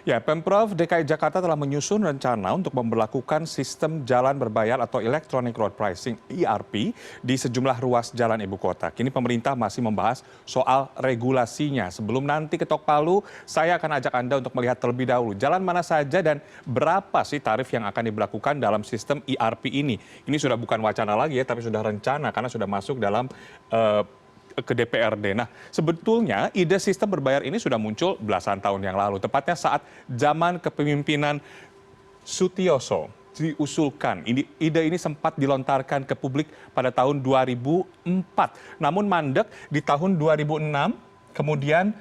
Ya, Pemprov DKI Jakarta telah menyusun rencana untuk memberlakukan sistem jalan berbayar atau Electronic Road Pricing (ERP) di sejumlah ruas jalan ibu kota. Kini pemerintah masih membahas soal regulasinya. Sebelum nanti ketok palu, saya akan ajak Anda untuk melihat terlebih dahulu jalan mana saja dan berapa sih tarif yang akan diberlakukan dalam sistem ERP ini. Ini sudah bukan wacana lagi ya, tapi sudah rencana karena sudah masuk dalam ke DPRD. Nah, sebetulnya ide sistem berbayar ini sudah muncul belasan tahun yang lalu, tepatnya saat zaman kepemimpinan Sutioso diusulkan. Ide ini sempat dilontarkan ke publik pada tahun 2004. Namun mandek di tahun 2006, kemudian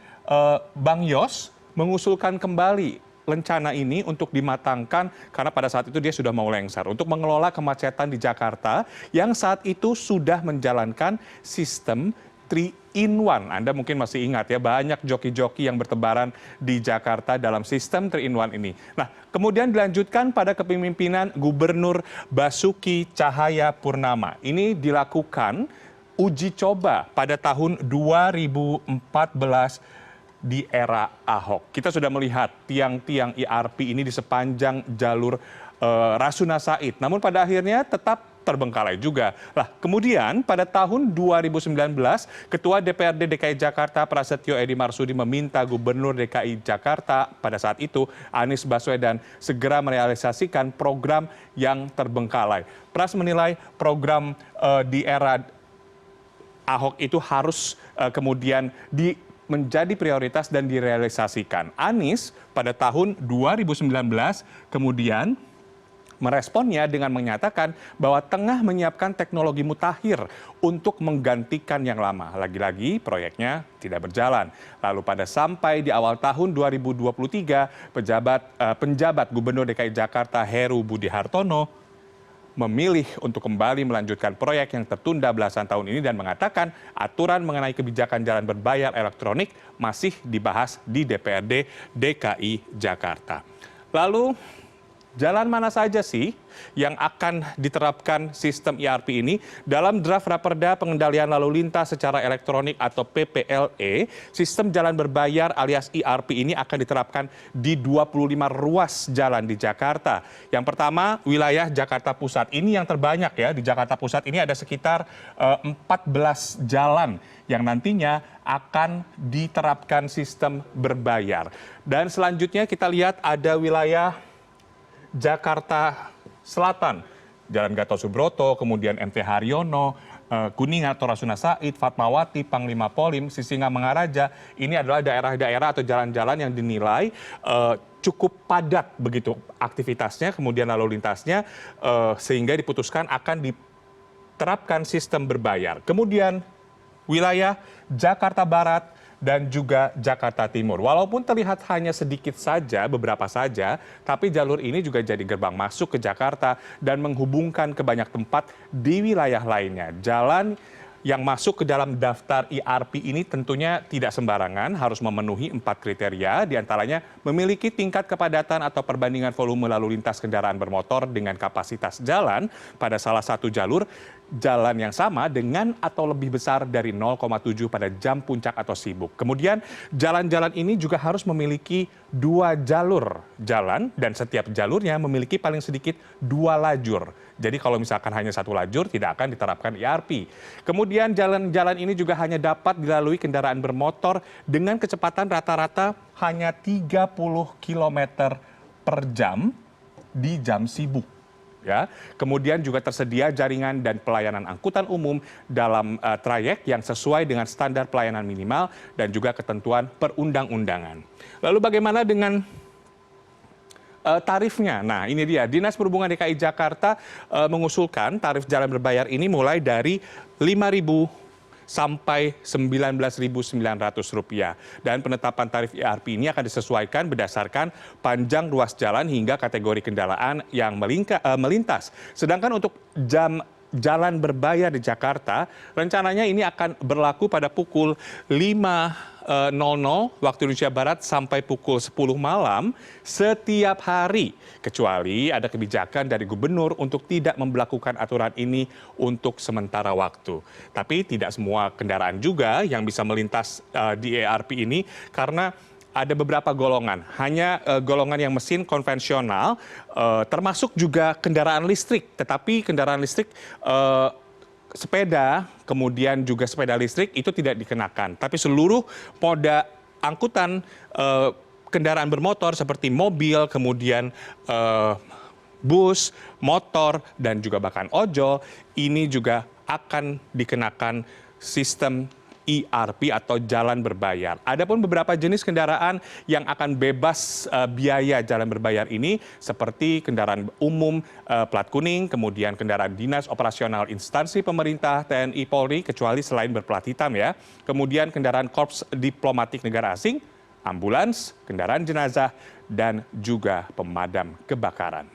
Bang Yos mengusulkan kembali rencana ini untuk dimatangkan karena pada saat itu dia sudah mau lengser untuk mengelola kemacetan di Jakarta yang saat itu sudah menjalankan sistem 3-in-1. Anda mungkin masih ingat ya, banyak joki-joki yang bertebaran di Jakarta dalam sistem 3-in-1 ini. Nah, kemudian dilanjutkan pada kepemimpinan Gubernur Basuki Cahayapurnama. Ini dilakukan uji coba pada tahun 2014 di era Ahok. Kita sudah melihat tiang-tiang ERP ini di sepanjang jalur Rasuna Said. Namun pada akhirnya tetap terbengkalai juga. Lah, kemudian pada tahun 2019, Ketua DPRD DKI Jakarta Prasetyo Edy Marsudi meminta Gubernur DKI Jakarta pada saat itu, Anies Baswedan, segera merealisasikan program yang terbengkalai. Pras menilai program di era Ahok itu harus kemudian menjadi prioritas dan direalisasikan. Anies pada tahun 2019 kemudian meresponnya dengan menyatakan bahwa tengah menyiapkan teknologi mutakhir untuk menggantikan yang lama. Lagi-lagi proyeknya tidak berjalan. Lalu sampai di awal tahun 2023, penjabat Gubernur DKI Jakarta Heru Budi Hartono memilih untuk kembali melanjutkan proyek yang tertunda belasan tahun ini dan mengatakan aturan mengenai kebijakan jalan berbayar elektronik masih dibahas di DPRD DKI Jakarta. Lalu, jalan mana saja sih yang akan diterapkan sistem ERP ini? Dalam draft Raperda Pengendalian Lalu Lintas secara Elektronik atau PPLE, sistem jalan berbayar alias ERP ini akan diterapkan di 25 ruas jalan di Jakarta. Yang pertama, wilayah Jakarta Pusat. Ini yang terbanyak ya, di Jakarta Pusat ini ada sekitar 14 jalan yang nantinya akan diterapkan sistem berbayar. Dan selanjutnya kita lihat ada wilayah Jakarta Selatan, Jalan Gatot Subroto, kemudian MT Haryono, Kuningan atau Rasuna Said, Fatmawati, Panglima Polim, Sisingamangaraja. Ini adalah daerah-daerah atau jalan-jalan yang dinilai cukup padat begitu aktivitasnya, kemudian lalu lintasnya, sehingga diputuskan akan diterapkan sistem berbayar. Kemudian wilayah Jakarta Barat dan juga Jakarta Timur. Walaupun terlihat hanya sedikit saja, beberapa saja, tapi jalur ini juga jadi gerbang masuk ke Jakarta dan menghubungkan ke banyak tempat di wilayah lainnya. Jalan yang masuk ke dalam daftar ERP ini tentunya tidak sembarangan, harus memenuhi 4 kriteria, diantaranya memiliki tingkat kepadatan atau perbandingan volume lalu lintas kendaraan bermotor dengan kapasitas jalan pada salah satu jalur jalan yang sama dengan atau lebih besar dari 0,7 pada jam puncak atau sibuk. Kemudian jalan-jalan ini juga harus memiliki 2 jalur jalan dan setiap jalurnya memiliki paling sedikit 2 lajur. Jadi kalau misalkan hanya 1 lajur tidak akan diterapkan ERP. Kemudian jalan-jalan ini juga hanya dapat dilalui kendaraan bermotor dengan kecepatan rata-rata hanya 30 km per jam di jam sibuk. Ya, kemudian juga tersedia jaringan dan pelayanan angkutan umum dalam trayek yang sesuai dengan standar pelayanan minimal dan juga ketentuan perundang-undangan. Lalu bagaimana dengan tarifnya? Nah, ini dia. Dinas Perhubungan DKI Jakarta mengusulkan tarif jalan berbayar ini mulai dari Rp5.000 sampai Rp19.900. Dan penetapan tarif ERP ini akan disesuaikan berdasarkan panjang ruas jalan hingga kategori kendaraan yang melintas. Sedangkan untuk jalan berbayar di Jakarta, rencananya ini akan berlaku pada pukul 5.00 waktu Indonesia Barat sampai pukul 10 malam setiap hari. Kecuali ada kebijakan dari gubernur untuk tidak memberlakukan aturan ini untuk sementara waktu. Tapi tidak semua kendaraan juga yang bisa melintas di ERP ini karena ada beberapa golongan. Hanya golongan yang mesin konvensional, termasuk juga kendaraan listrik. Tetapi kendaraan listrik sepeda, kemudian juga sepeda listrik itu tidak dikenakan. Tapi seluruh moda angkutan kendaraan bermotor seperti mobil, kemudian bus, motor, dan juga bahkan ojol, ini juga akan dikenakan sistem ERP atau jalan berbayar. Adapun beberapa jenis kendaraan yang akan bebas biaya jalan berbayar ini seperti kendaraan umum plat kuning, kemudian kendaraan dinas operasional instansi pemerintah TNI Polri kecuali selain berplat hitam ya. Kemudian kendaraan korps diplomatik negara asing, ambulans, kendaraan jenazah dan juga pemadam kebakaran.